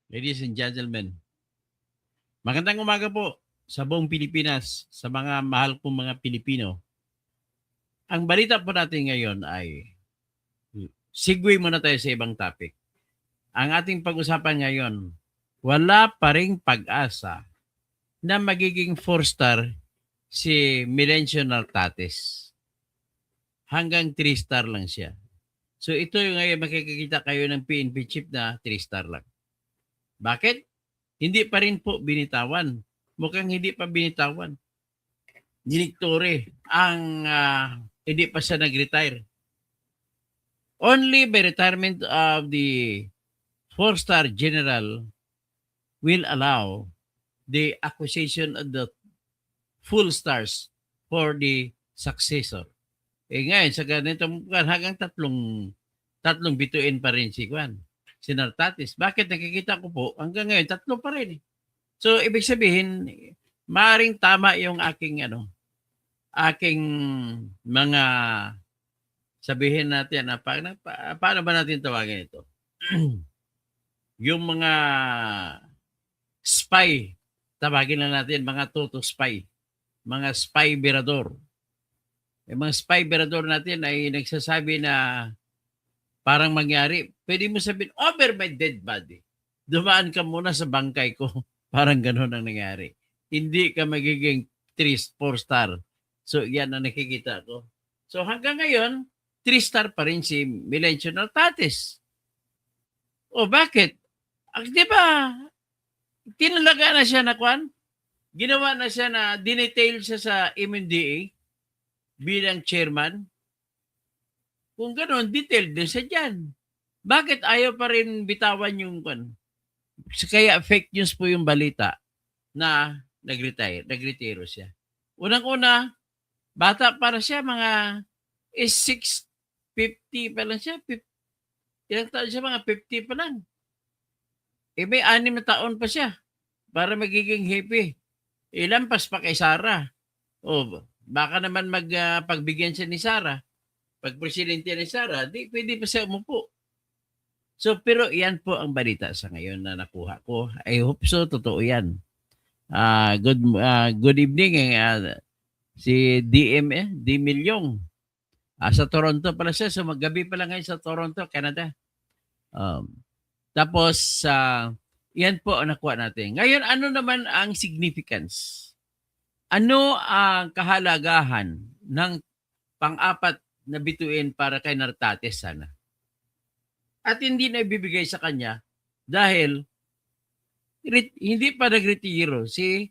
Ladies and gentlemen, magandang umaga po sa buong Pilipinas, sa mga mahal kong mga Pilipino. Ang balita po natin ngayon ay segue muna tayo sa ibang topic. Ang ating pag-usapan ngayon, wala pa ring pag-asa na magiging 4-star si Milencio Nartates. Hanggang 3-star lang siya. So ito yung ngayon makikita kayo ng PNP chief na 3-star lang. Bakit? Hindi pa rin po binitawan. Mukhang hindi pa binitawan. Direktore ang hindi pa siya nag-retire. Only by retirement of the 4-star general will allow the acquisition of the full stars for the successor. Ngayon, sa ganitong hanggang tatlong bituin pa rin si Juan, si Nartates. Bakit? Nakikita ko po, hanggang ngayon, tatlo pa rin. So, ibig sabihin, maaaring tama yung aking mga sabihin natin na paano ba natin tawagin ito? Yung mga spy, tawagin na natin mga toto spy, mga spy berador. Yung mga spy berador natin ay nagsasabi na parang mangyari, pwede mo sabihin, over my dead body. Dumaan ka muna sa bangkay ko. Parang ganun ang nangyari. Hindi ka magiging 4-star. So, yan ang nakikita ko. So, hanggang ngayon, 3-star pa rin si Milencio Nartates. O, bakit? Di ba, tinalaga na siya na kwan? Ginawa na siya na dinetail siya sa MMDA bilang chairman. Kung gano'n, detailed din siya dyan. Bakit ayaw pa rin bitawan yung kwan? Kaya fake news po yung balita na nagretiro siya. Unang-una, bata para siya, mga 650 pa lang siya. Ilang taon siya? Mga 50 pa lang. May 6 na taon pa siya para magiging happy. Ilampas pa kay Sara. O, baka naman pagbigyan siya ni Sara. Pag presidente ni Sara, di pwede pa siya umupo. So, pero yan po ang balita sa ngayon na nakuha ko. I hope so, totoo yan. Good evening, si D. Milyong. Sa Toronto pala siya, so maggabi pala ngayon sa Toronto, Canada. Tapos, yan po ang nakuha natin. Ngayon, ano naman ang significance? Ano ang kahalagahan ng pang-apat na bituin para kay Nartates sana? At hindi na ibibigay sa kanya dahil hindi pa nagretiro si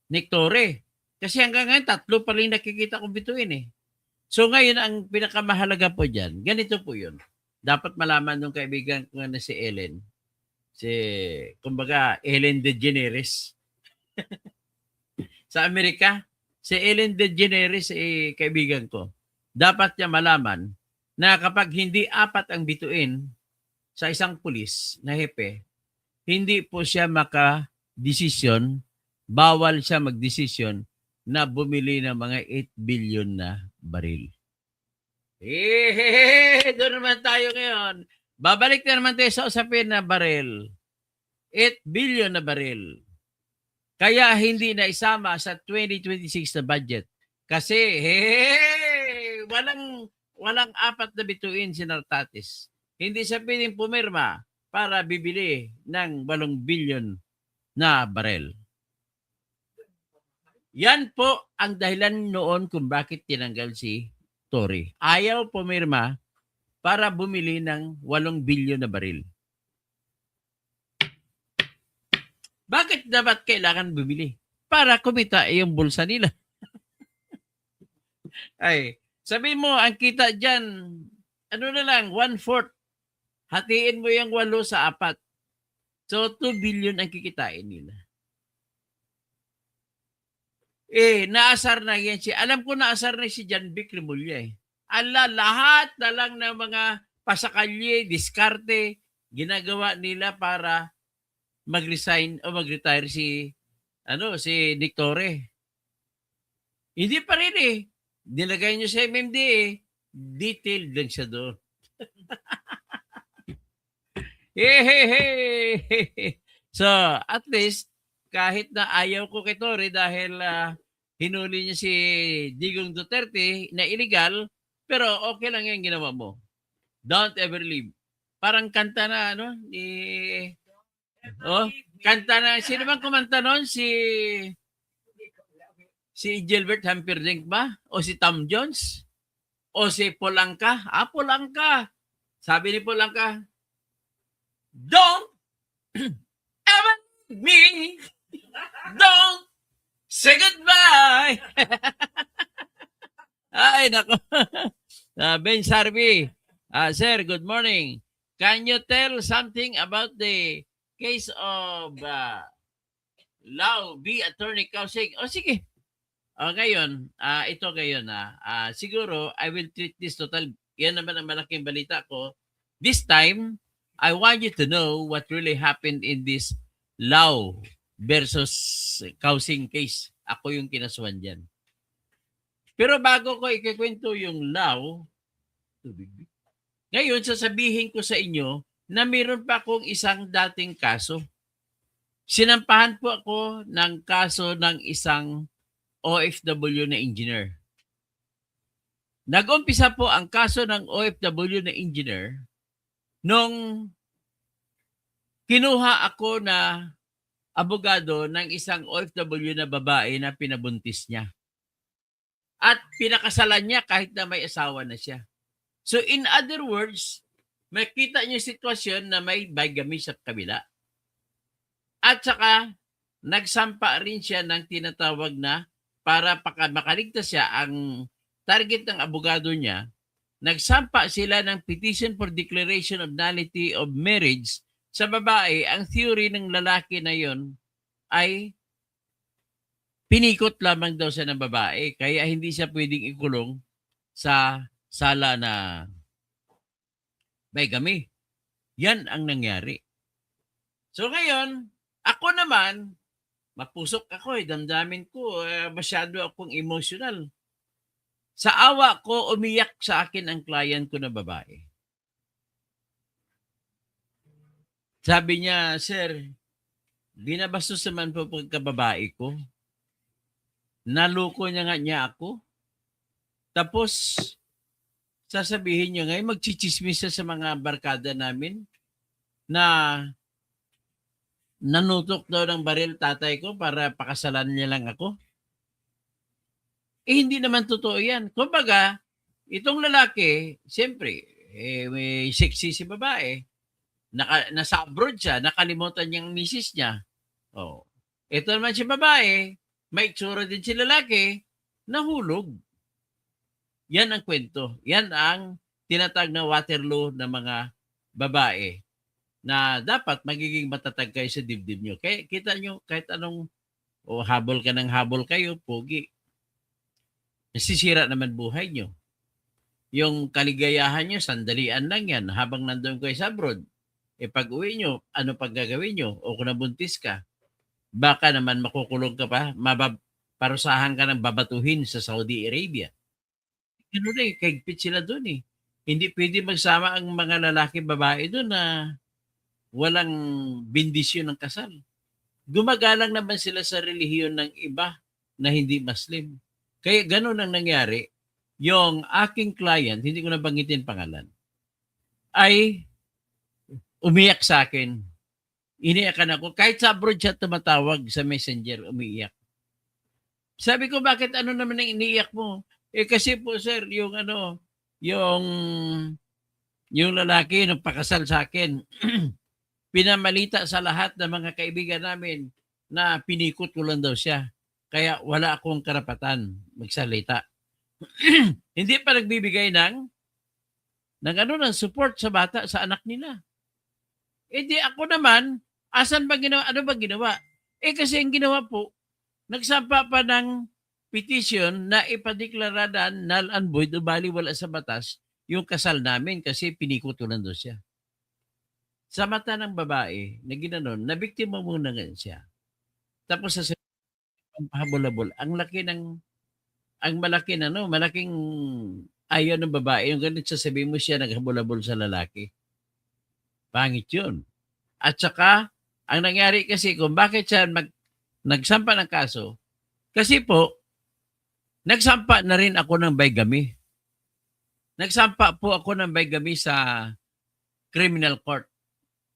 Nick Torre. Kasi hanggang ngayon, 3 pa rin nakikita kong bituin eh. So ngayon, ang pinakamahalaga po dyan, ganito po yun. Dapat malaman ng kaibigan ko na si Ellen. Kumbaga, Ellen DeGeneres. Sa Amerika, si Ellen DeGeneres, kaibigan ko. Dapat niya malaman na kapag hindi 4 ang bituin sa isang pulis na hepe, hindi po siya makadesisyon, bawal siya magdesisyon na bumili ng mga 8 billion na baril. Doon naman tayo ngayon. Babalik na naman tayo sa usapin na baril. 8 billion na baril. Kaya hindi na isama sa 2026 na budget. Kasi, walang 4 na bituin si Nartates. Hindi siya pwedeng pumirma para bibili ng 8 billion na barel. Yan po ang dahilan noon kung bakit tinanggal si Tory. Ayaw pumirma para bumili ng 8 billion na baril. Bakit dapat kailangan bumili? Para kumita yung bulsa nila. Ay, sabihin mo, ang kita dyan, ano na lang, 1/4. Hatiin mo yung 8 sa 4. So, 2 billion ang kikitain nila. Naasar na yan siya. Alam ko naasar na si John Vic Remulla eh. Lahat na lang ng mga pasakalye, diskarte, ginagawa nila para mag-resign o mag-retire si Nick Torre. Hindi pa rin eh. Nilagay nyo sa MMDA, detailed lang siya doon. Hehehe. So, at least, kahit na ayaw ko kay Tory dahil hinuli niya si Digong Duterte na illegal, pero okay lang yung ginawa mo. Don't ever leave. Parang kanta na, ano, kanta na, sino bang kumanta nun? Si Gilbert Humperdinck ba? O si Tom Jones? O si Polanca? Paul Anka. Sabi ni Paul Anka, don't ever leave me. Don't say goodbye. Ay, nako. Ben Sarvi. Sir, good morning. Can you tell something about the case of Lau B. Attorney Kausig? Sige. Ngayon, ito ngayon siguro, I will treat this total. Yan naman ang malaking balita ko. This time, I want you to know what really happened in this Lau versus Kausing case. Ako yung kinasuhan dyan. Pero bago ko ikikwento yung Lau, ngayon sasabihin ko sa inyo na mayroon pa akong isang dating kaso. Sinampahan po ako ng kaso ng isang OFW na engineer. Nag-umpisa po ang kaso ng OFW na engineer nung kinuha ako na abogado ng isang OFW na babae na pinabuntis niya. At pinakasalan niya kahit na may asawa na siya. So in other words, makita niyo yung sitwasyon na may bigamy sa kabila. At saka, nagsampa rin siya ng tinatawag na para makaligtas siya ang target ng abogado niya, nagsampa sila ng petition for declaration of nullity of marriage sa babae. Ang theory ng lalaki na yon ay pinikot lamang daw siya ng babae, kaya hindi siya pwedeng ikulong sa sala na bigamy. Yan ang nangyari. So ngayon, ako naman, mapusok ako damdamin ko, masyado akong emotional. Sa awa ko, umiyak sa akin ang client ko na babae. Sabi niya, sir, binabastos naman po pagkababae ko. Naloko niya ako. Tapos, sasabihin niya ngayon, magchichismis siya sa mga barkada namin na nanutok daw ng baril tatay ko para pakasalan niya lang ako. Hindi naman totoo yan. Kumbaga, itong lalaki, siyempre, may sexy si babae. Nasa abroad siya, nakalimutan niyang misis niya. Ito naman si babae, may itsura din si lalaki, nahulog. Yan ang kwento. Yan ang tinatag na Waterloo ng mga babae na dapat magiging matatag kayo sa dibdib nyo. Kaya kita nyo, kahit anong habol ka ng habol kayo, pogi. Nasisira naman buhay nyo. Yung kaligayahan nyo, sandalian lang yan habang nandun kayo sa abroad. Pag uwi nyo, ano pag gagawin nyo? O kung nabuntis ka, baka naman makukulong ka pa, parusahan ka ng babatuhin sa Saudi Arabia. Ganun kaigpit sila doon eh. Hindi pwede magsama ang mga lalaki babae doon na walang bendisyon ng kasal. Gumagalang naman sila sa relihiyon ng iba na hindi Muslim. Kaya ganun ang nangyari. Yung aking client, hindi ko nabanggitin pangalan, ay umiyak sa akin. Iniyakan ako. Kahit sa abroad siya tumatawag sa messenger, umiiyak. Sabi ko, bakit ano naman ang iniiyak mo? Kasi po sir, yung lalaki nung pakasal sa akin, pinamalita sa lahat ng mga kaibigan namin na pinikot ko lang daw siya. Kaya wala akong karapatan magsalita. Hindi pa nagbibigay ng support sa bata, sa anak nila. Di ako naman, asan ba ginawa? Ano ba ginawa? Kasi ang ginawa po, nagsampa pa ng petition na ipadeklara null and void o baliwala sa batas yung kasal namin kasi pinikutulan doon siya. Sa mata ng babae na ginanon, nabiktima muna nga siya. Tapos sa pahabol-habol, malaking ayaw ng babae. Yung ganun sasabihin mo siya naghabol-habol sa lalaki. Pangit yun. At saka, ang nangyari kasi kung bakit siya nagsampa ng kaso, kasi po, nagsampa na rin ako ng bigamy. Nagsampa po ako ng bigamy sa criminal court.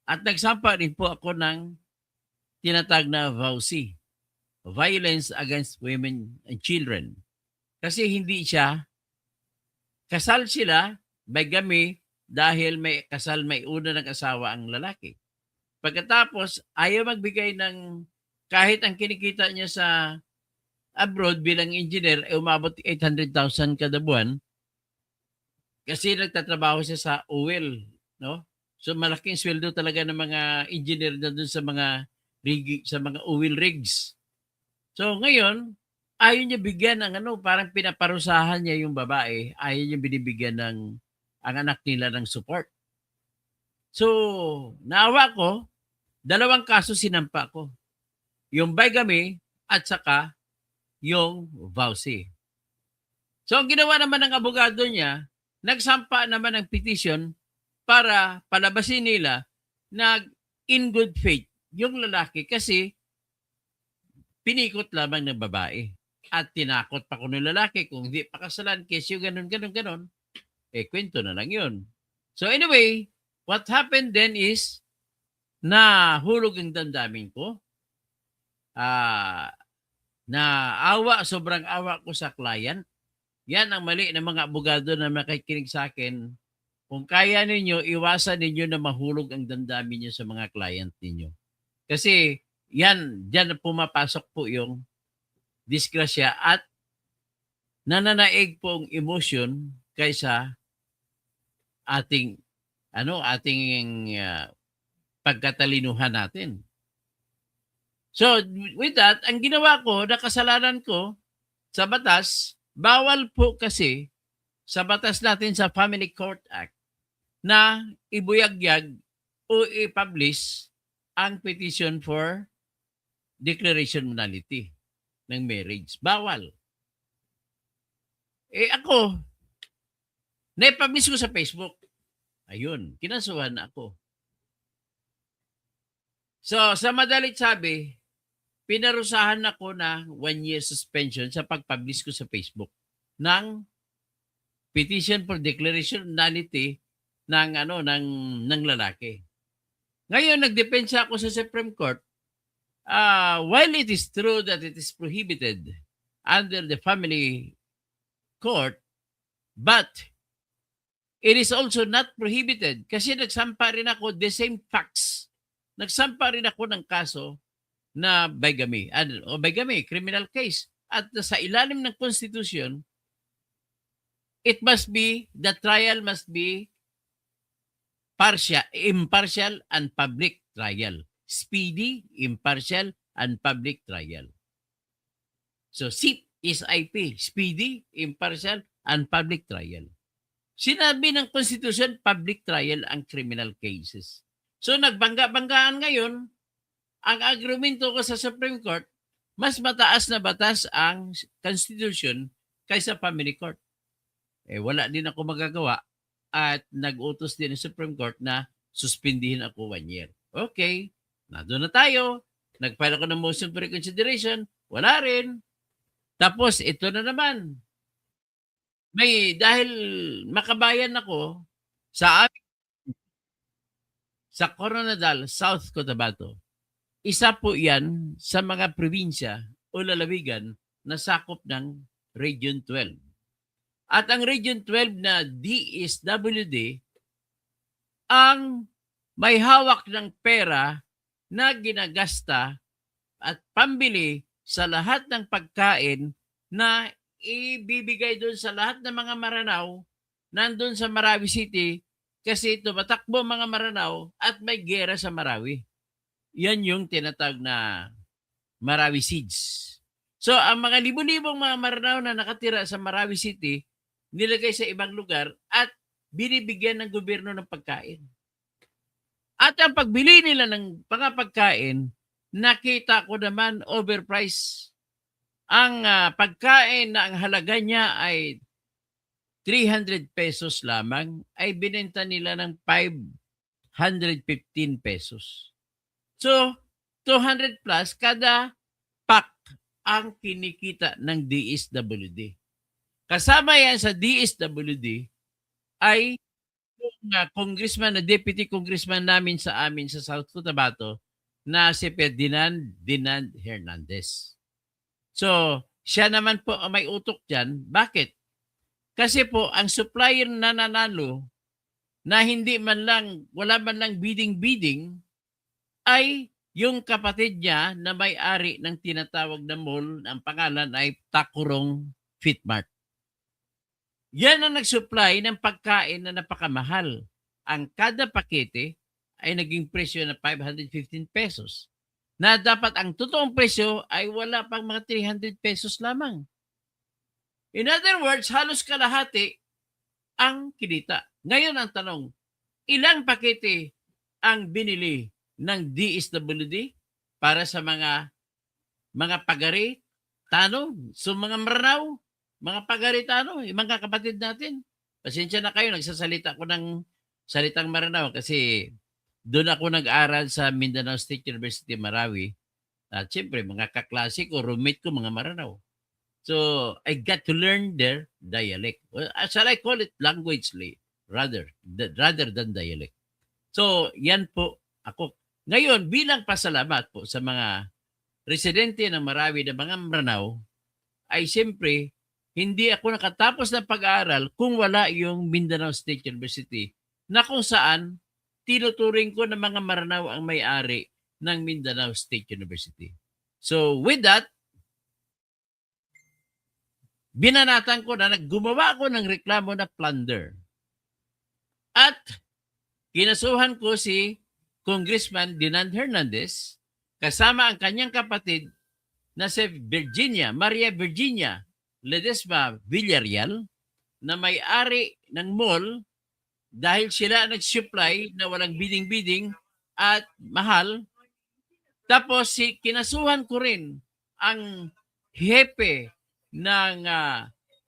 At nagsampa rin po ako ng tinatag na VAUC, Violence Against Women and Children. Kasi hindi siya, kasal sila, bigamy, dahil may kasal, may una ng asawa ang lalaki. Pagkatapos, ayaw magbigay ng, kahit ang kinikita niya sa abroad bilang engineer, umabot 800,000 kada buwan, kasi nagtatrabaho siya sa oil, no? So malaking sweldo talaga ng mga engineer na doon sa mga sa mga oil rigs. So ngayon, ayaw niya bigyan ng parang pinaparusahan niya yung babae, ayaw niya binibigyan ng ang anak nila ng support. So, naawa ko, 2 kaso sinampa ko. Yung bigamy at saka yung VAUC. So, ang ginawa naman ng abogado niya, nagsampa naman ng petition para palabasin nila na in good faith yung lalaki kasi pinikot lamang ng babae. At tinakot pa ko ng lalaki kung hindi pakasalan, kesyo ganun, kwento na lang yun. So anyway, what happened then is, nahulog ang damdamin ko. Sobrang awa ko sa client. Yan ang mali ng mga abogado na makikinig sa akin. Kung kaya ninyo, iwasan ninyo na mahulog ang damdamin niyo sa mga client ninyo. Kasi yan, diyan pumapasok po yung disgrasya at nananaig po ang emotion kaysa ating pagkatalinuhan natin. So, with that, ang ginawa ko, nakasalanan ko sa batas, bawal po kasi sa batas natin sa Family Court Act na ibuyagyag o i-publish ang petition for declaration nullity ng marriage. Bawal. Ako, na-publish ko sa Facebook. Ayun, kinasuhan ako. So, sa madalit sabi, pinarusahan ako na 1 year suspension sa pag-publish ko sa Facebook ng petition for declaration nullity ng lalaki. Ngayon, nagdepensa ako sa Supreme Court. While it is true that it is prohibited under the family court, but it is also not prohibited kasi nagsampa rin ako the same facts. Nagsampa rin ako ng kaso na bigamy, criminal case. At sa ilalim ng Constitution, the trial must be impartial and public trial. Speedy, impartial, and public trial. So, SIP, speedy, impartial, and public trial. Sinabi ng Constitution, public trial ang criminal cases. So, nagbangga-banggaan ngayon, ang argumento ko sa Supreme Court, mas mataas na batas ang Constitution kaysa Family Court. Wala din ako magagawa at nag-utos din ng Supreme Court na suspindihin ako 1 year. Okay, nandun na tayo. Nag-file ako ng motion for reconsideration. Wala rin. Tapos, ito na naman. Dahil makabayan ako sa Coronadal, South Cotabato. Isa po yan sa mga probinsya o lalawigan na sakop ng Region 12. At ang Region 12 na DSWD ang may hawak ng pera na ginagasta at pambili sa lahat ng pagkain na ibibigay doon sa lahat ng mga Maranao nandun sa Marawi City kasi tumatakbo mga Maranao at may gera sa Marawi. Yan yung tinatag na Marawi Siege. So, ang mga libu-libong mga Maranao na nakatira sa Marawi City, nilagay sa ibang lugar at binibigyan ng gobyerno ng pagkain. At ang pagbili nila ng mga pagkain, nakita ko naman overpriced. Ang pagkain na ang halaga niya ay 300 pesos lamang ay binenta nila ng 515 pesos. So, 200 plus kada pack ang kinikita ng DSWD. Kasama yan sa DSWD ay yung congressman na deputy congressman namin sa amin sa South Cotabato na si Ferdinand Dinand Hernandez. So, siya naman po ang may utok dyan. Bakit? Kasi po, ang supplier na nanalo na hindi man lang, wala man lang bidding-bidding, ay yung kapatid niya na may-ari ng tinatawag na mall, ang pangalan ay Takurong Fitmart. Yan ang nag-supply ng pagkain na napakamahal. Ang kada pakete ay naging presyo na 515 pesos. Na dapat ang totoong presyo ay wala pang mga 300 pesos lamang. In other words, halos kalahati ang kinita. Ngayon ang tanong, ilang pakete ang binili ng DSWD para sa mga pagari, tanong, so mga maranaw, mga pagaritano, yung mga kapatid natin. Pasensya na kayo, nagsasalita ko ng salitang Maranao kasi doon ako nag-aral sa Mindanao State University, Marawi. At siyempre, mga kaklase ko, roommate ko, mga Maranao. So, I got to learn their dialect. Well, shall I call it language rather than dialect. So, yan po ako. Ngayon, bilang pasalamat po sa mga residente ng Marawi na mga Maranao, ay siyempre, hindi ako nakatapos ng pag-aaral kung wala yung Mindanao State University na kung saan tinuturing ko na mga Maranao ang may-ari ng Mindanao State University. So with that, binanatan ko na naggumawa ako ng reklamo na plunder. At kinasuhan ko si Congressman Dinand Hernandez kasama ang kanyang kapatid na si Maria Virginia Ledesma Villarreal na may-ari ng mall dahil sila nag-supply na walang bidding-bidding at mahal. Tapos kinasuhan ko rin ang hepe ng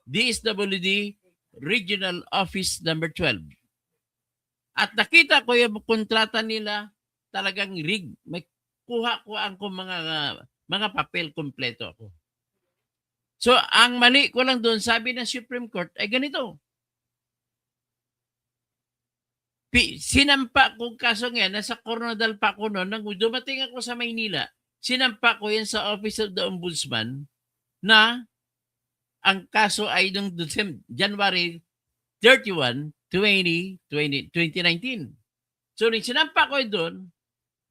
DSWD Regional Office number 12. At nakita ko yung kontrata nila talagang rig. May kuha ko ang mga papel kompleto ako. So, ang mali ko lang doon, sabi ng Supreme Court, ay ganito. Sinampa ko kaso nga, nasa Coronadal pa ako noon, nang dumating ako sa Maynila, sinampa ko yan sa Office of the Ombudsman na ang kaso ay noong January 31, 2019. So, nung sinampa ko doon,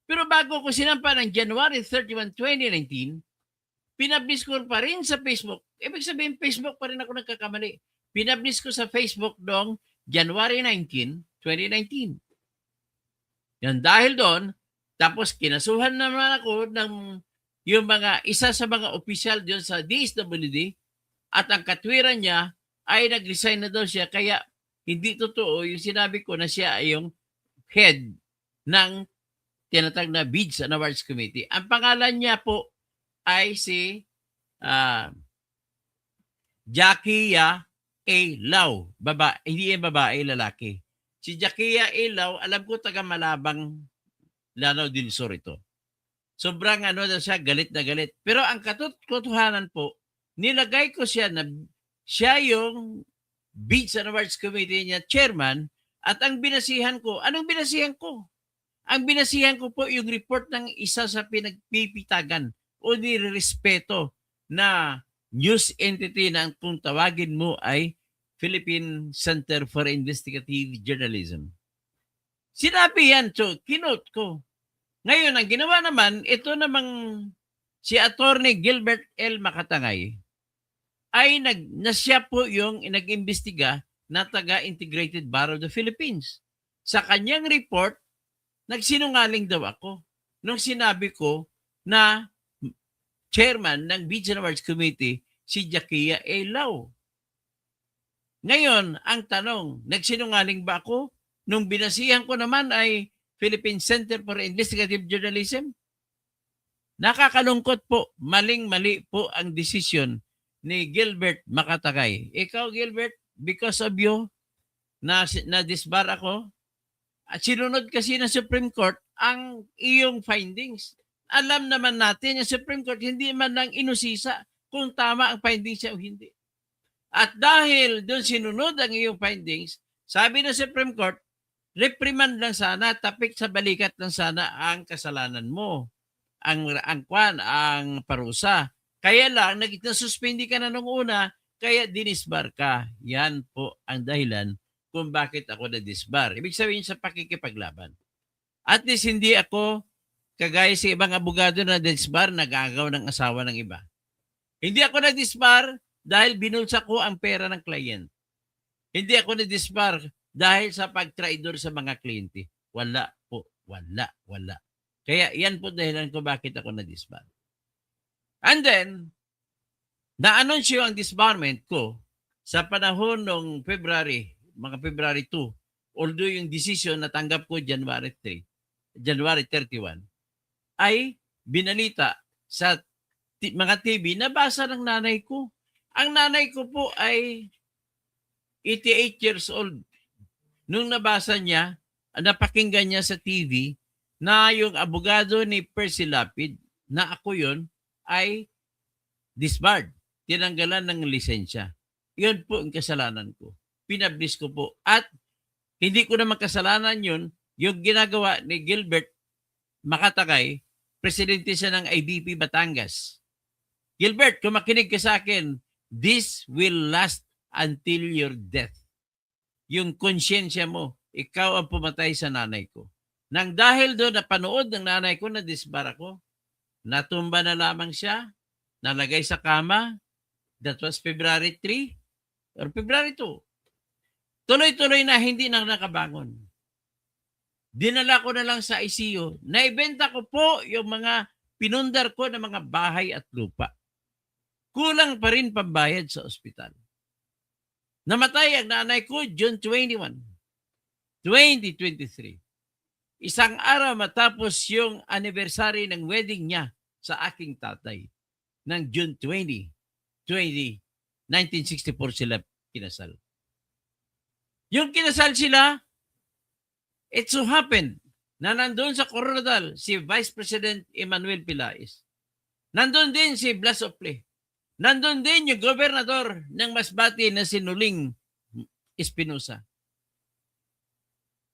pero bago ko sinampa ng January 31, 2019, pinablis ko pa rin sa Facebook. Ibig sabihin, Facebook pa rin ako nagkakamali. Pinablis ko sa Facebook noong January 19, 2019. Yan, dahil doon, tapos kinasuhan naman ako ng yung isa sa mga opisyal doon sa DSWD at ang katwiran niya ay nag-resign na daw siya kaya hindi totoo yung sinabi ko na siya ay yung head ng tinatag na Bids and Awards Committee. Ang pangalan niya po ay si Jackia A. Lau. Hindi yung babae, lalaki. Si Jackia A. Lau, alam ko taga Malabang, Lanao del Sur ito. Sobrang siya, galit na galit. Pero ang katotohanan po, nilagay ko siya na siya yung Bids and Awards Committee niya, chairman, at ang binasihan ko, anong binasihan ko? Ang binasihan ko po yung report ng isa sa pinagpipitagan o nirespeto na news entity na kung tawagin mo ay Philippine Center for Investigative Journalism. Sinabi yan, so kinote ko. Ngayon, ang ginawa naman, ito namang si Attorney Gilbert L. Makatangay ay siya po yung nag-imbestiga na taga-Integrated Bar of the Philippines. Sa kanyang report, nagsinungaling daw ako nung sinabi ko na chairman ng Bids and Awards Committee si Jackia A. Lau. Ngayon, ang tanong, nagsinungaling ba ako? Nung binasihan ko naman ay Philippine Center for Investigative Journalism? Nakakalungkot po, maling-mali po ang desisyon ni Gilbert Makatagay. Ikaw, Gilbert, because of you, na-disbar ako. At sinunod kasi ng Supreme Court ang iyong findings. Alam naman natin, yung Supreme Court hindi man lang inusisa kung tama ang findings o hindi. At dahil doon sinunod ang iyong findings, sabi ng Supreme Court, reprimand lang sana, tapik sa balikat lang sana ang kasalanan mo. Ang parusa. Kaya lang, nasuspindi ka na nung una, kaya dinisbar ka. Yan po ang dahilan kung bakit ako na-disbar. Ibig sabihin sa pakikipaglaban. At least hindi ako kagaya sa ibang abogado na disbar, nagagaw ng asawa ng iba. Hindi ako na-disbar dahil binulsa ko ang pera ng client. Hindi ako na-disbar dahil sa pagtraidor sa mga kliyente. Wala po. Wala. Kaya yan po dahilan ko bakit ako na-disbar. And then, na-anunsyo ang disbarment ko sa panahon ng mga February 2. Although yung decision na tanggap ko January 31, ay binalita sa mga TV, nabasa ng nanay ko. Ang nanay ko po ay 88 years old. Nung nabasa niya, napakinggan niya sa TV na yung abogado ni Percy Lapid, na ako yun, ay disbarred. Tinanggalan ng lisensya. Yun po ang kasalanan ko. Pinablis ko po. At hindi ko naman kasalanan yun, yung ginagawa ni Gilbert Makatagay, presidente siya ng IBP Batangas. Gilbert, kung makinig ka sa akin, this will last until your death. Yung konsyensya mo, ikaw ang pumatay sa nanay ko. Nang dahil doon napanood ng nanay ko na disbar ako, natumba na lamang siya, nalagay sa kama. That was February 3 or February 2. Tuloy-tuloy na hindi na nakabangon. Dinala ko na lang sa ICU. Naibenta ko po yung mga pinundar ko ng mga bahay at lupa. Kulang pa rin pambayad sa ospital. Namatay ang nanay ko June 21, 2023. Isang araw matapos yung anniversary ng wedding niya sa aking tatay. Ng June 20, 1964 sila kinasal. Yung kinasal sila, it so happened na nandun sa Coronadal si Vice President Emmanuel Pilaes. Nandun din si Blas Ople. Nandun din yung gobernador ng Masbate na si Nuling Espinosa.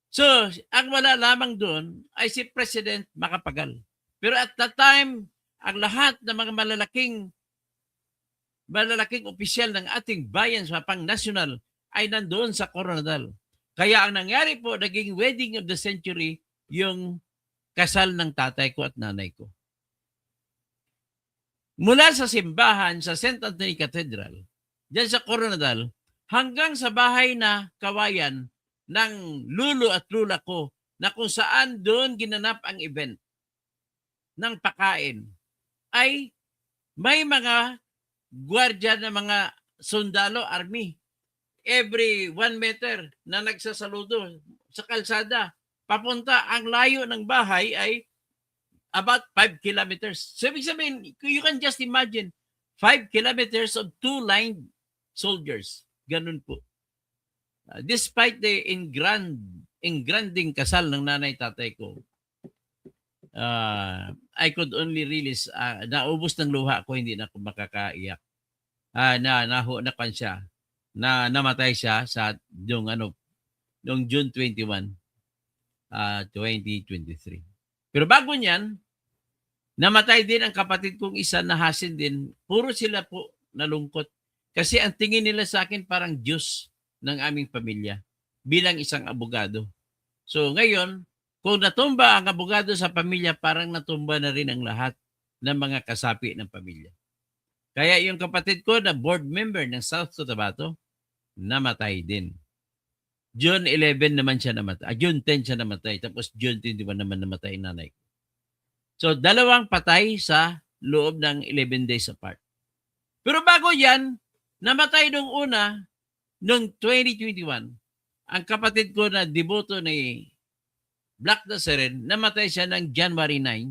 So, ang wala lamang doon ay si President Macapagal. Pero at that time, ang lahat ng mga malalaking opisyal ng ating bayan sa pang-national ay nandoon sa Coronadal. Kaya ang nangyari po, naging wedding of the century yung kasal ng tatay ko at nanay ko. Mula sa simbahan sa St. Anthony Cathedral, dyan sa Coronadal, hanggang sa bahay na kawayan ng lulo at lula ko na kung saan doon ginanap ang event ng pakain, ay may mga gwardiya na mga sundalo, army, every 1 meter na nagsasaludo sa kalsada. Papunta, ang layo ng bahay ay about 5 kilometers. So, ibig sabihin, you can just imagine, 5 kilometers of 2 lined soldiers. Ganun po. Despite the engranding kasal ng nanay-tatay ko, I could only release, naubos ng luha ko, hindi na ako makakaiyak. Nahunakan siya, namatay siya sa noong June 21, 2023. Pero bago niyan, namatay din ang kapatid kong isa na Hasin din. Puro sila po nalungkot. Kasi ang tingin nila sa akin parang Diyos ng aming pamilya bilang isang abogado. So ngayon, kung natumba ang abogado sa pamilya, parang natumba na rin ang lahat ng mga kasapi ng pamilya. Kaya yung kapatid ko na board member ng South Cotabato, namatay din. June 11 naman siya namatay. June 10 siya namatay. Tapos June 21 naman namatay nanay ko. So, 2 patay sa loob ng 11 days apart. Pero bago yan, namatay nung una, noong 2021, ang kapatid ko na deboto ni Black Nazaren, namatay siya ng January 9,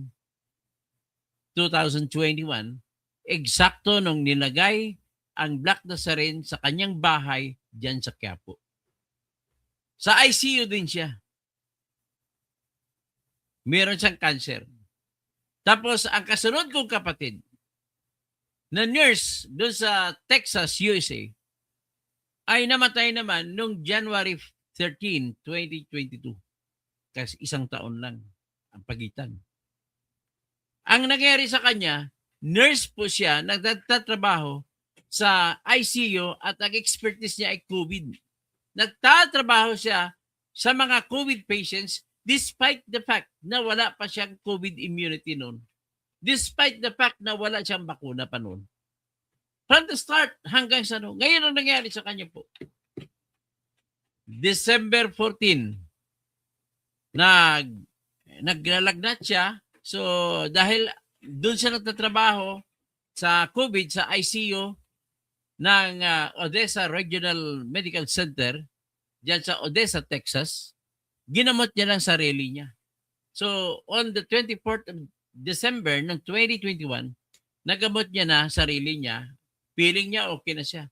2021, eksakto nung nilagay ang Black Nazarene sa kanyang bahay diyan sa Quiapo. Sa ICU din siya. Meron siyang cancer. Tapos, ang kasunod kong kapatid, na nurse doon sa Texas, USA, ay namatay naman noong January 13, 2022. Kasi isang taon lang ang pagitan. Ang nangyari sa kanya, nurse po siya, nagtatrabaho sa ICU at ang expertise niya ay COVID. Nagtatrabaho siya sa mga COVID patients despite the fact na wala pa siyang COVID immunity noon. Despite the fact na wala siyang bakuna pa noon. From the start hanggang sa noon. Ngayon ang nangyari sa kanya po. December 14, naglalagnat siya. So dahil doon siya nagtatrabaho sa COVID sa ICU ng Odessa Regional Medical Center diyan sa Odessa, Texas, ginamot niya lang sarili niya. So on the 24th of December ng 2021, nagamot niya na sarili niya. Feeling niya okay na siya.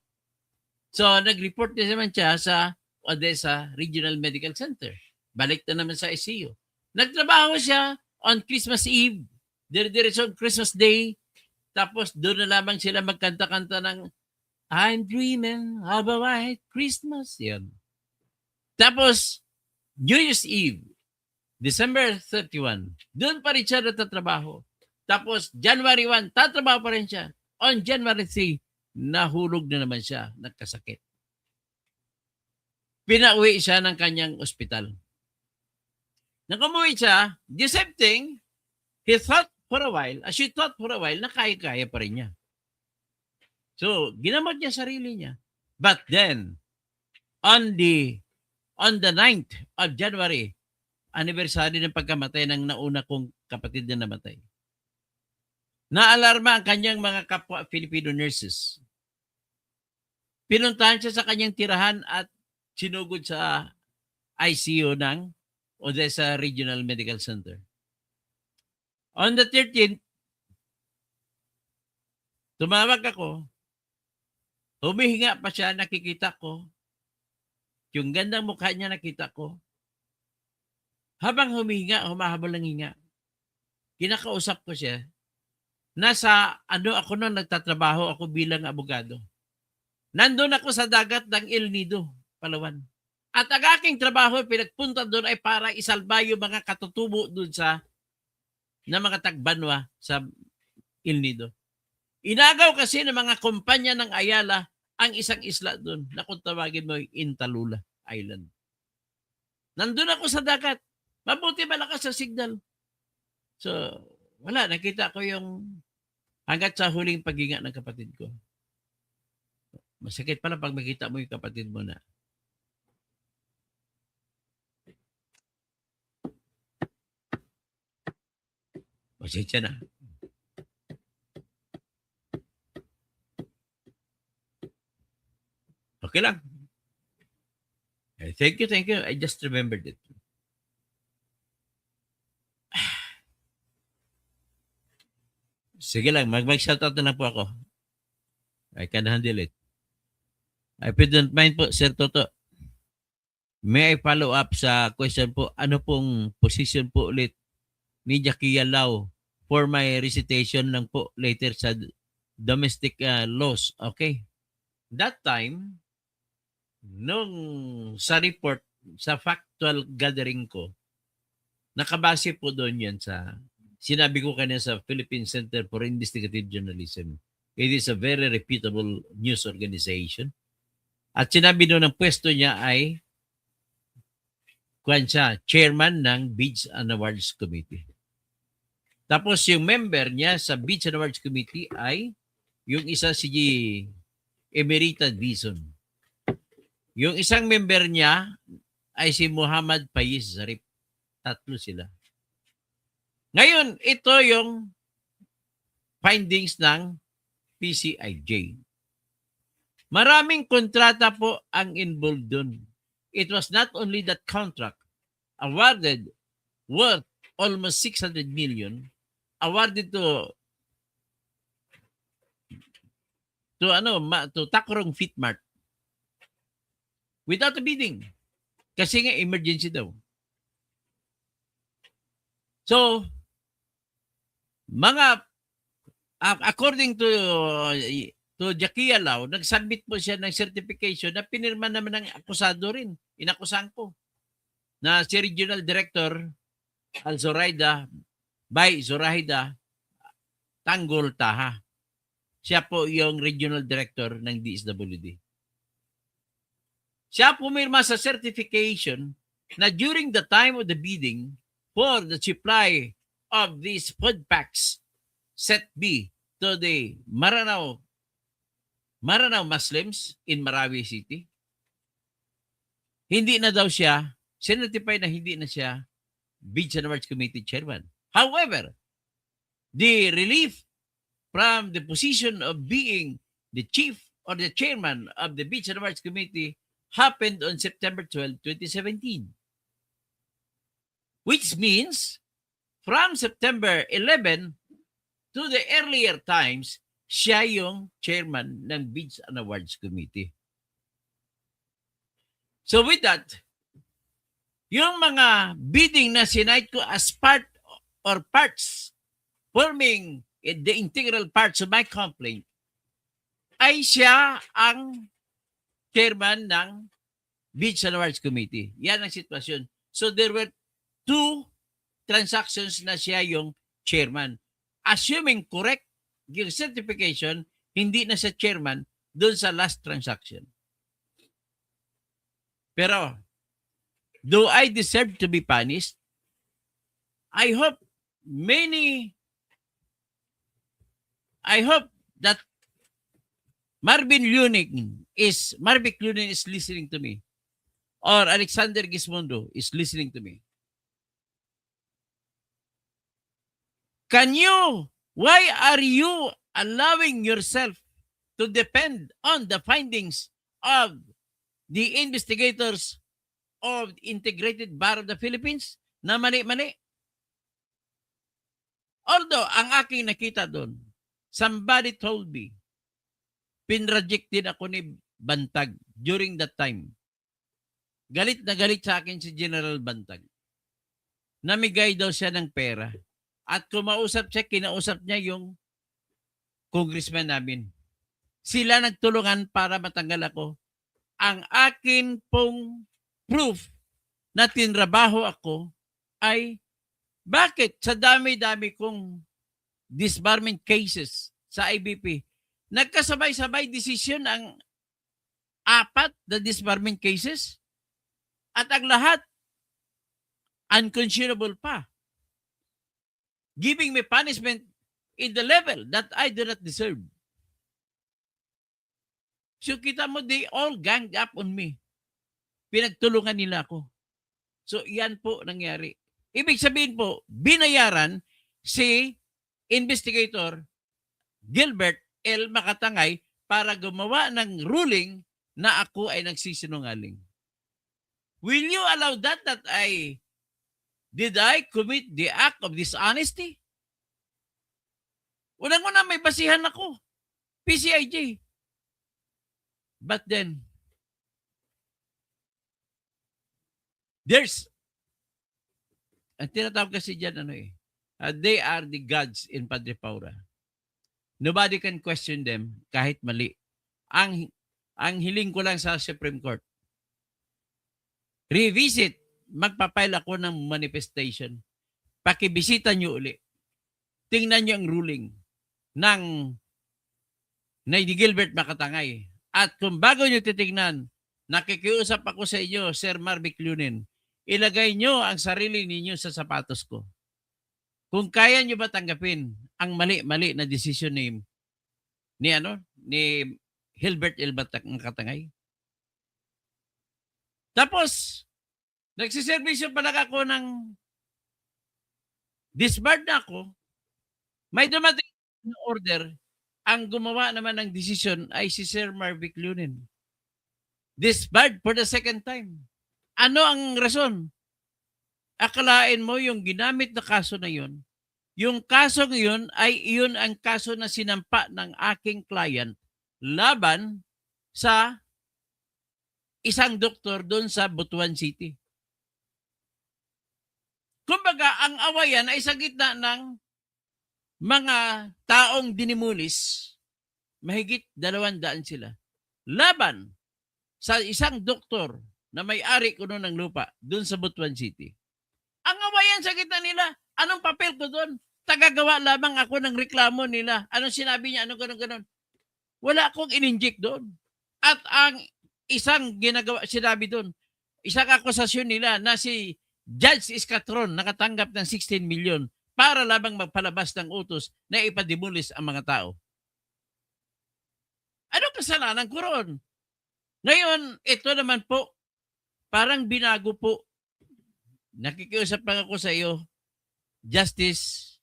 So nag-report na naman siya sa Odessa Regional Medical Center. Balik na naman sa ICU. Nagtrabaho siya on Christmas Eve, dire-diretso Christmas Day, tapos doon na lamang sila magkanta-kanta ng I'm dreaming of a white Christmas. Yan. Tapos, New Year's Eve, December 31, doon pa rin siya natatrabaho. Tapos, January 1, tatrabaho pa rin siya. On January 3, nahulog na naman siya, nagkasakit. Pinauwi siya ng kanyang ospital. Nang umuwi siya, the same thing, she thought for a while na kaya-kaya pa rin niya. So, ginamot niya sarili niya. But then, on the 9th of January, anniversary ng pagkamatay ng nauna kong kapatid na namatay. Naalarma ang kanyang mga kapwa Filipino nurses. Pinuntahan siya sa kanyang tirahan at sinugod sa ICU ng Odessa Regional Medical Center. On the 13th, tumawag ako. Humihinga pa siya, nakikita ko. Yung gandang mukha niya nakita ko. Habang humihinga, humahabol ng hinga. Kinakausap ko siya. Nasa ako noon, nagtatrabaho ako bilang abogado. Nandun ako sa dagat ng El Nido, Palawan. At ang aking trabaho, pinagpunta doon ay para isalba yung mga katutubo doon na mga tagbanwa sa El Nido. Inagaw kasi ng mga kumpanya ng Ayala ang isang isla doon na kung tawagin mo Intalula Island. Nandun ako sa dagat. Mabuti malakas sa signal. So, wala. Nakita ko yung hanggat sa huling paghinga ng kapatid ko. Masakit pala pag makita mo yung kapatid mo na pasensya na. Okay lang. Thank you. I just remembered it. Sige lang, mag-shoutout na lang po ako. I can handle it. If you don't mind po, Sir Toto, may I follow up sa question po, ano pong position po ulit ni Jackie Yalao for my recitation lang po later sa domestic laws. Okay. That time, nung sa report, sa factual gathering ko, nakabase po doon yan sa, sinabi ko kanina sa Philippine Center for Investigative Journalism. It is a very reputable news organization. At sinabi doon ang pwesto niya ay, chairman ng Beach and Awards Committee. Tapos yung member niya sa Beach and Awards Committee ay, yung isa si Emerita Dizon. Yung isang member niya ay si Muhammad Faiz Zarif. Tatlo sila. Ngayon, ito yung findings ng PCIJ. Maraming kontrata po ang involved dun. It was not only that contract awarded worth almost 600 million, awarded to to Tacorong Feed Mart without a bidding. Kasi nga emergency daw. So, according to Jackie Alao, nag-submit po siya ng certification na pinirma naman ng akusado rin. Inakusahan ko na si Regional Director Zoraida Tanggol Taha. Siya po yung Regional Director ng DSWD. Siya pumirma sa certification na during the time of the bidding for the supply of these food packs set B to the Maranao Muslims in Marawi City, hindi na daw siya, certified na hindi na siya Bids and Awards Committee Chairman. However, the relief from the position of being the chief or the chairman of the Bids and Awards Committee happened on September 12, 2017. Which means, from September 11 to the earlier times, siya yung chairman ng Bids and Awards Committee. So with that, yung mga bidding na sinight ko as part or parts forming the integral parts of my complaint, ay siya ang chairman ng Bids and Awards Committee. Yan ang sitwasyon. So there were 2 transactions na siya yung chairman. Assuming correct yung certification, hindi na siya chairman doon sa last transaction. Pero, do I deserve to be punished? I hope that Marvic Lunin is listening to me, or Alexander Gismondo is listening to me. Why are you allowing yourself to depend on the findings of the investigators of Integrated Bar of the Philippines na mali-mali? Although, ang aking nakita doon, somebody told me, pinreject din ako ni Bantag during that time. Galit na galit sa akin si General Bantag. Namigay daw siya ng pera. At kinausap niya yung congressman namin. Sila nagtulungan para matanggal ako. Ang akin pong proof na tinrabaho ako ay bakit sa dami-dami kong disbarment cases sa IBP, nagkasabay-sabay decision ang 4 na disbarment cases at ang lahat unconscionable pa, giving me punishment in the level that I do not deserve. So kita mo, they all ganged up on me. Pinagtulungan nila ako. So yan po nangyari. Ibig sabihin po, binayaran si investigator Gilbert L. Makatangay para gumawa ng ruling na ako ay nagsisinungaling. Will you allow that did I commit the act of dishonesty? Unang-una may basihan ako. PCIJ. But then, ang tinatawag kasi dyan, they are the gods in Padre Paura. Nobody can question them kahit mali. Ang hiling ko lang sa Supreme Court, revisit, magpapile ako ng manifestation. Pakibisita nyo uli. Tingnan nyo ang ruling ng Gilbert Makatangay. At kung bago nyo titignan, nakikiusap ako sa inyo, Sir Marvic Lunin, ilagay nyo ang sarili ninyo sa sapatos ko. Kung kaya nyo ba tanggapin ang mali-mali na desisyon ni Gilbert L. Makatangay? Tapos, nagsiservisyo pala ako ng disbarred na ako. May dumating na order. Ang gumawa naman ng desisyon ay si Sir Marvic Lunin. Disbarred for the second time. Ano ang rason? Akalain mo yung ginamit na kaso na yun, yung kaso ngayon ay iyon ang kaso na sinampa ng aking client laban sa isang doktor doon sa Butuan City. Kumbaga, ang awayan ay sa gitna ng mga taong dinimulis, mahigit 200 sila. Laban sa isang doktor na may-ari kuno ng lupa doon sa Butuan City. Ang awayan sa gitna nila, anong papel ko doon? Tagagawa lamang ako ng reklamo nila. Anong sinabi niya? Anong ganon-ganon? Wala akong in-inject doon. At ang isang sinabi doon, isang akusasyon nila na si Judge Escatron nakatanggap ng 16 million para lamang magpalabas ng utos na ipadimulis ang mga tao. Ano kasalanan ko ron? Ngayon, ito naman po, parang binago po. Nakikiusap lang ako sa iyo, Justice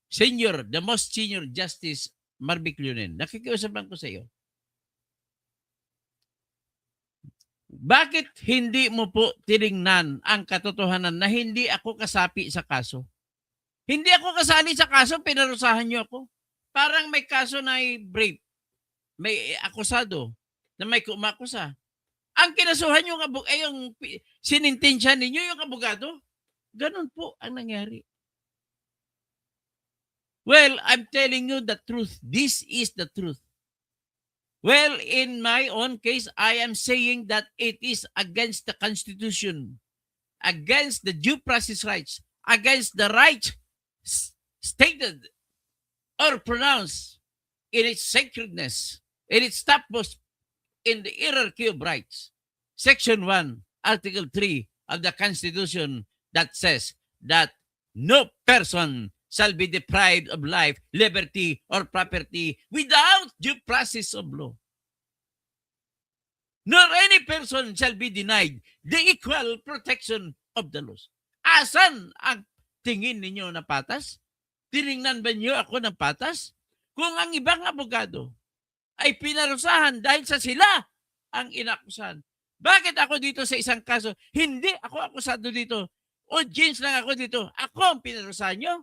Senior, the most senior Justice Marvic Leonen. Nakikiusap lang ko sa iyo. Bakit hindi mo po tiningnan ang katotohanan na hindi ako kasapi sa kaso? Hindi ako kasali sa kaso, pinarusahan niyo ako. Parang may kaso na rape, may akusado na may kumakusa. Ang kinasuhan niyo yung sinintensya ninyo yung abogado. Ganun po ang nangyari. Well, I'm telling you the truth. This is the truth. Well, in my own case, I am saying that it is against the Constitution, against the due process rights, against the right stated or pronounced in its sacredness, in its topmost in the hierarchy of rights. Section 1, Article 3 of the Constitution that says that no person shall be deprived of life, liberty, or property without due process of law. Nor any person shall be denied the equal protection of the laws. Asan ang tingin ninyo na patas? Tiningnan ba niyo ako ng patas? Kung ang ibang abogado ay pinarusahan dahil sa sila ang inakusahan. Bakit ako dito sa isang kaso? Hindi ako akusado dito. Audience lang ako dito. Ako ang pinarusahan nyo.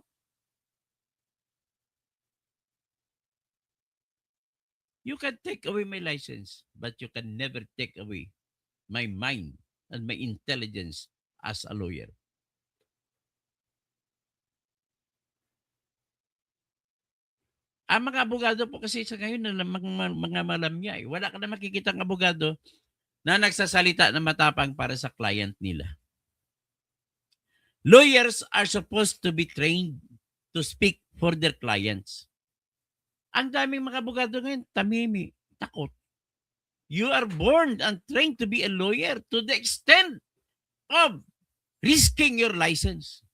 You can take away my license, but you can never take away my mind and my intelligence as a lawyer. Ang mga abogado po kasi sa ngayon na mga malamya. Wala ka na makikita ng abogado na nagsasalita na matapang para sa client nila. Lawyers are supposed to be trained to speak for their clients. Ang daming mga abogado ngayon, tamimi, takot. You are born and trained to be a lawyer to the extent of risking your license.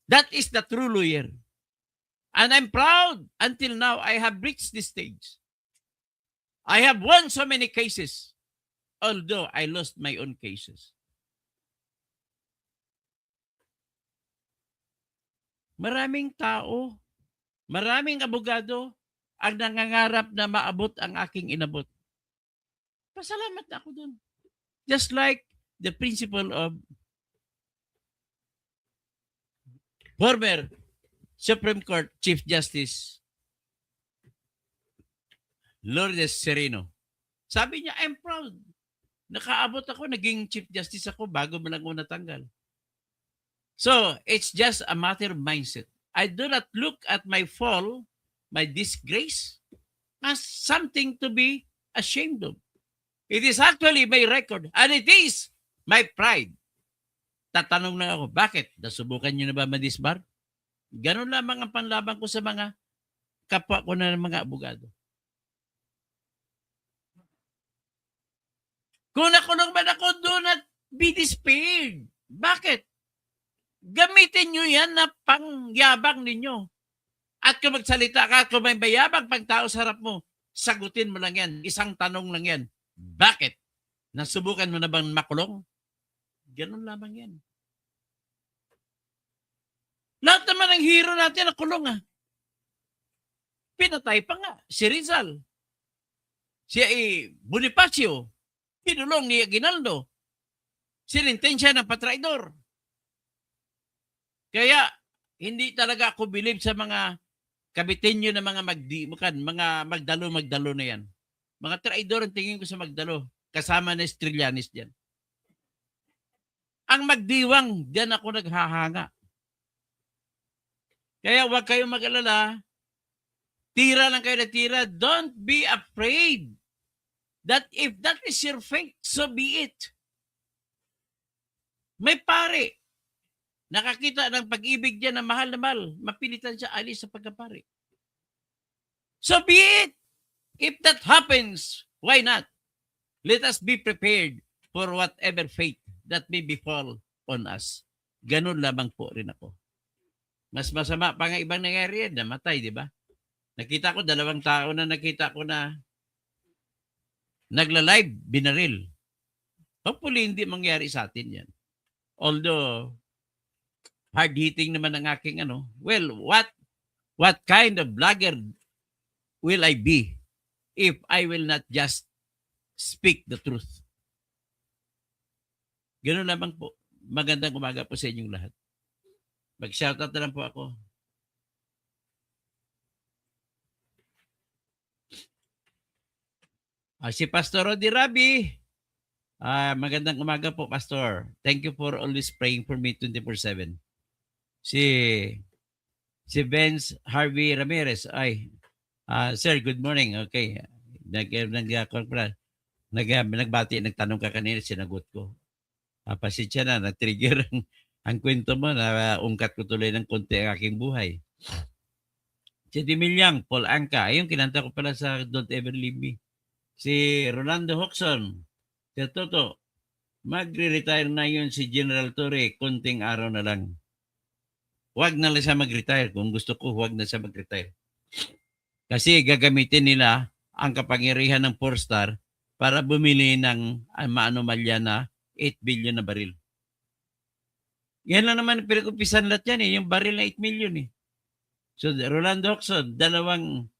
That is the true lawyer. And I'm proud until now I have reached this stage. I have won so many cases, although I lost my own cases. Maraming tao, maraming abogado ang nangangarap na maabot ang aking inabot. Pasalamat na ako dun. Just like the principle of former Supreme Court Chief Justice Lourdes Sereno. Sabi niya, I'm proud. Nakaabot ako, naging Chief Justice ako bago mo lang natanggal. So, it's just a matter of mindset. I do not look at my fall, my disgrace, as something to be ashamed of. It is actually my record, and it is my pride. Tatanong lang ako, bakit? Nasubukan niyo na ba madisbar? Ganun lamang ang panlaban ko sa mga kapwa ko na mga abogado. Kung nakulong man ako, do not be despaired. Bakit? Gamitin nyo yan na pangyabang ninyo. At kung magsalita ka, kung may bayabang pang tao sa harap mo, sagutin mo lang yan. Isang tanong lang yan. Bakit? Nasubukan mo na bang makulong? Ganun lamang yan. Lahat naman ng hero natin nakulong ah. Pinatay pa nga. Si Rizal. Si Bonifacio. Pinulong ni Aguinaldo. Sinintensya ng patraidor. Kaya, hindi talaga ako believe sa mga Kabitin nyo na mga mga magdalo na yan. Mga traidor ang tingin ko sa magdalo. Kasama na Estrillanes dyan. Ang magdiwang, diyan ako naghahanga. Kaya huwag kayong mag-alala. Tira lang kayo na tira. Don't be afraid that if that is your fate, so be it. May pare. Nakakita ng pag-ibig niya na mahal, mapilitan siya alis sa pagkapare. So be it. If that happens, why not? Let us be prepared for whatever fate that may befall on us. Ganun lamang po rin ako. Mas masama pa nga ibang nangyari yan, namatay, di ba? Nakita ko, 2 tao na nakita ko na nagla-live, binaril. Hopefully, hindi mangyari sa atin yan. Although, hard-hitting naman ang aking well, what kind of vlogger will I be if I will not just speak the truth? Ganun lamang po. Magandang umaga po sa inyong lahat. Mag-shoutout na lang po ako. Si Pastor Rodi Rabi. Magandang umaga po, Pastor. Thank you for always praying for me 24/7. Si Benz Harvey Ramirez. Sir, good morning. Okay. Nagbati, nagtanong ka kanina, sinagot ko. Pasensya na, na-trigger ang kwento mo, na ungkat ko tuloy ng konti ang aking buhay. Si Dimilyang, Paul Anka, ayun, kinanta ko pala sa Don't Ever Leave Me. Si Rolando Hoxon, si Toto, magre-retire na yun si General Torre, konting araw na lang. Huwag na lang siya mag-retire. Kung gusto ko, huwag na siya mag-retire. Kasi gagamitin nila ang kapangyarihan ng 4-star para bumili ng maanomalya na 8 billion na baril. Yan lang naman pinag-umpisan lahat yan yung baril na 8 million So Rolando Hoxon, 2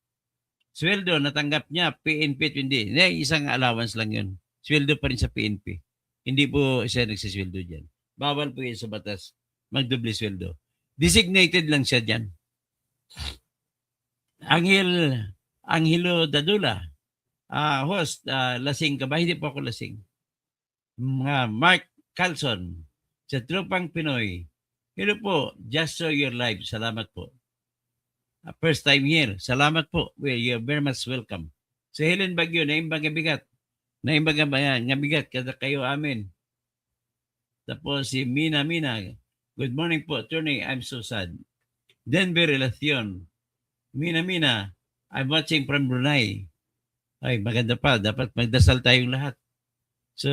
sweldo natanggap niya, PNP at hindi. Isang allowance lang yun. Sweldo pa rin sa PNP. Hindi po siya nagsisweldo dyan. Bawal po yun sa batas. Magdoble sweldo. Designated lang siya dyan. Angelo Dadula, host, lasing ka ba? Hindi po ako lasing. Mark Carlson, sa Tropang Pinoy. Hello po, just show your live. Salamat po. First time here. Salamat po. Well, you're very much welcome. Sa Helen Bagyo, naimbang bigat. Naimbang nga bigat kada kayo amin. Tapos si Mina. Good morning po, attorney. I'm so sad. Denver Relacion. Mina, I'm watching from Brunei. Ay, maganda pa. Dapat magdasal tayong lahat. So,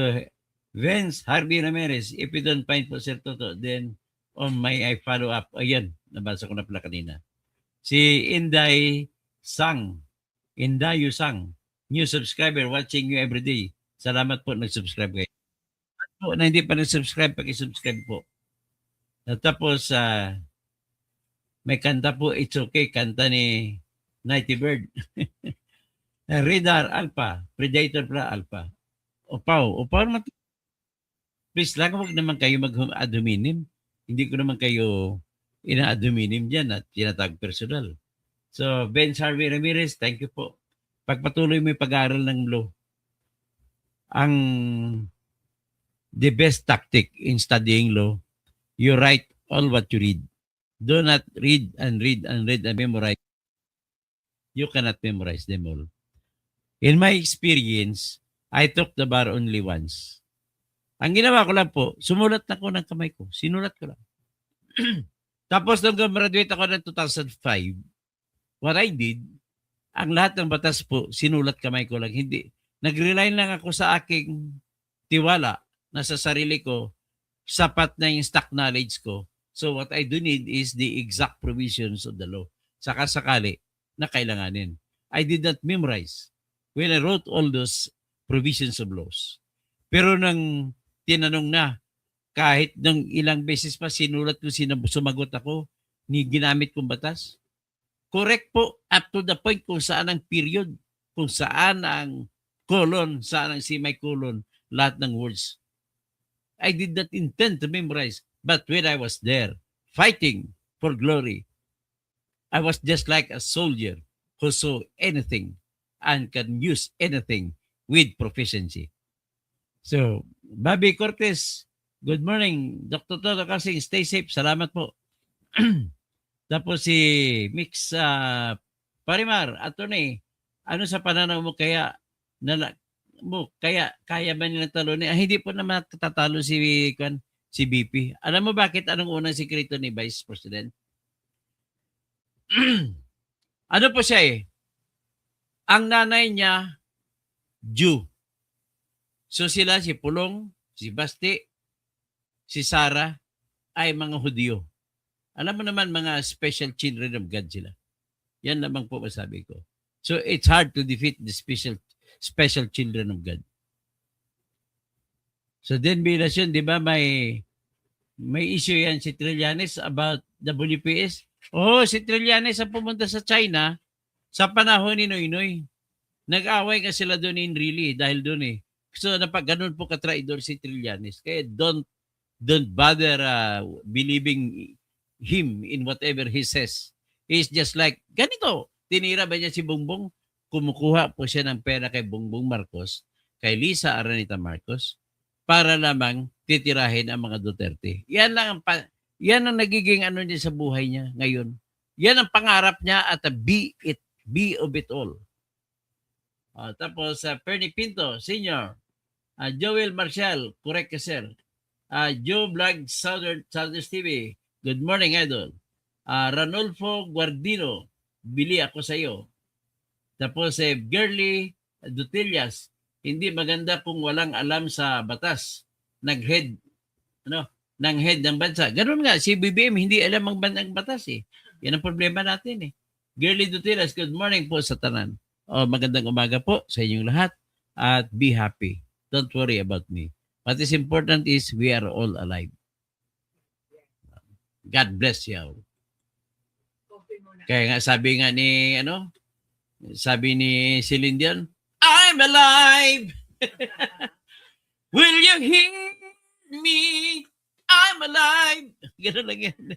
Vince Harvey Ramirez, if you don't find po Sir Toto, then on my I follow up. Ayan, nabasa ko na pala kanina. Si Inday Sang, new subscriber watching you every day. Salamat po, nag-subscribe kayo. Po, na hindi pa nag-subscribe, pag-subscribe po. At tapos, may kanta po, It's Okay, kanta ni Nighty Bird. Radar Alpha, Predator pala Alpha. Upaw naman. Please lang, huwag naman kayo mag-aduminim. Hindi ko naman kayo ina-aduminim dyan at tinatag personal. So, Ben Harvey Ramirez, thank you po. Pagpatuloy mo yung pag-aaral ng law, the best tactic in studying law, you write all what you read. Do not read and memorize. You cannot memorize them all. In my experience, I took the bar only once. Ang ginawa ko lang po, sumulat na ko ng kamay ko. Sinulat ko lang. Tapos nung graduate ako ng 2005, what I did, ang lahat ng batas po, sinulat kamay ko lang. Hindi. Nag-rely lang ako sa aking tiwala na sa sarili ko, sapat na yung stock knowledge ko. So what I do need is the exact provisions of the law. Saka sakali na kailanganin. I did not memorize when I wrote all those provisions of laws. Pero nang tinanong na, kahit ng ilang beses pa sinulat ko, sumagot ako, ni ginamit kong batas. Correct po, up to the point kung saan ang period, kung saan ang colon, saan ang semicolon, lahat ng words. I did not intend to memorize, but when I was there, fighting for glory, I was just like a soldier who saw anything and can use anything with proficiency. So, Bobby Cortez, good morning. Dr. Toto Kasing, stay safe. Salamat po. Tapos si Mix Parimar, attorney, ano sa pananaw mo kaya kaya ba nilang talunin? Hindi po naman tatalo si BP. Alam mo bakit anong unang sikreto ni Vice President? Ano po siya eh? Ang nanay niya, Jew. So sila, si Pulong, si Basti, si Sarah, ay mga Hudyo. Alam mo naman, mga special children of God sila. Yan lamang po masabi ko. So it's hard to defeat the special children of God. So then, Bilasyon, di ba may issue yan si Trillanes about WPS? Oh, si Trillanes ang pumunta sa China sa panahon ni Noynoy. Nag-away ka sila doon in really dahil doon eh. So ganun po ka-traidor si Trillanes. Kaya don't bother believing him in whatever he says. He's just like, ganito. Tinira ba niya si Bongbong? Kumukuha po siya ng pera kay Bongbong Marcos, kay Lisa Araneta Marcos, para lamang titirahin ang mga Duterte. Yan ang nagiging ano niya sa buhay niya ngayon. Yan ang pangarap niya at be of it all. Tapos Perny Pinto, Senior, Joel Marshall, correct ka sir. Joe Vlog, Southern TV, good morning idol. Ranulfo Guardino, bili ako sa iyo. Tapos Girly Dutillas, hindi maganda kung walang alam sa batas. Nag-head ng bansa. Ganun nga, si BBM hindi alam ang batas eh. Yan ang problema natin eh. Girly Dutillas, good morning po sa tanan. Magandang umaga po sa inyong lahat at be happy. Don't worry about me. What is important is we are all alive. God bless you. Kaya nga sabi ni Celine Dion, I'm alive. Will you hear me? I'm alive. Ganun lang yan.